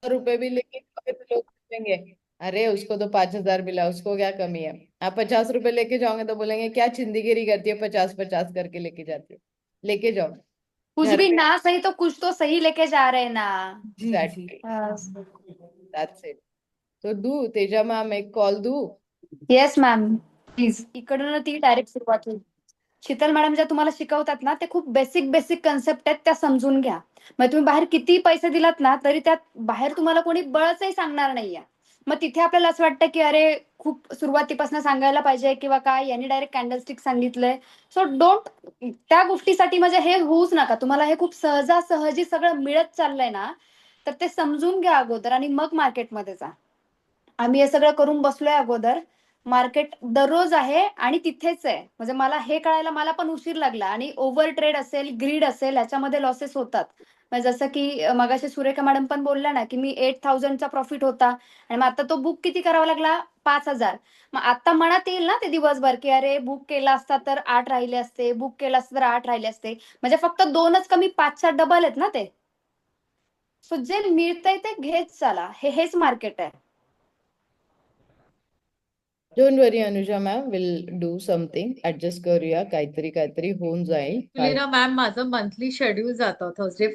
रुपए भी लेके जाओगे तो लोग बोलेंगे अरे उसको तो 5,000 मिला, उसको क्या कमी है। आप 50 रुपए लेके जाओगे तो बोलेंगे क्या चिंदीगिरी करती है, 50-50 करके लेके जाती है। लेके जाओ कुछ घर भी पे। ना सही तो कुछ तो सही लेके जा रहे हैं ना। जी एग्जैक्टली, बस। That's it. तो दू तेजा मैम एक कॉल दू। Yes ma'am, please. इकडून ती डायरेक्ट सुरुवात होईल. शीतल मॅडम ज्या तुम्हाला शिकवतात ना, ते खूप बेसिक बेसिक कन्सेप्ट आहेत, त्या समजून घ्या. मग तुम्ही बाहेर किती पैसे दिलात ना, तरी त्यात बाहेर तुम्हाला कोणी बळचही सांगणार नाहीये. मग तिथे आपल्याला असं वाटतं की अरे खूप सुरुवातीपासून सांगायला पाहिजे किंवा काय, यांनी डायरेक्ट कॅन्डलस्टिक सांगितलंय. सो डोंट, त्या गोष्टीसाठी म्हणजे हे होऊच नका. तुम्हाला हे खूप सहजासहजी सगळं मिळत चाललंय ना, तर ते समजून घ्या अगोदर आणि मग मार्केटमध्ये जा. आम्ही हे सगळं करून बसलोय अगोदर. मार्केट दररोज आहे आणि तिथेच आहे. म्हणजे मला हे कळायला मला पण उशीर लागला आणि ओव्हर ट्रेड असेल, ग्रीड असेल ह्याच्यामध्ये लॉसेस होतात. म्हणजे जसं की मगाशी सुरेखा मॅडम पण बोलल्या ना, की मी 8,000 चा प्रॉफिट होता आणि मग आता तो बुक किती करावा लागला? 5,000. मग आता मनात येईल ना ते दिवसभर, की अरे बुक केला असता तर 8 राहिले असते, बुक केला असता तर 8 राहिले असते. म्हणजे फक्त 2च कमी 5च्या डबल आहेत ना ते. सो जे मिळतंय ते घेत चला. हेच मार्केट आहे. Don't worry Anuja ma'am, will do something, adjust करूया, काहीतरी काहीतरी होऊन जाईल ऍक्च्युली ना मॅम, माझं मंथली शेड्यूल जातं थर्सडे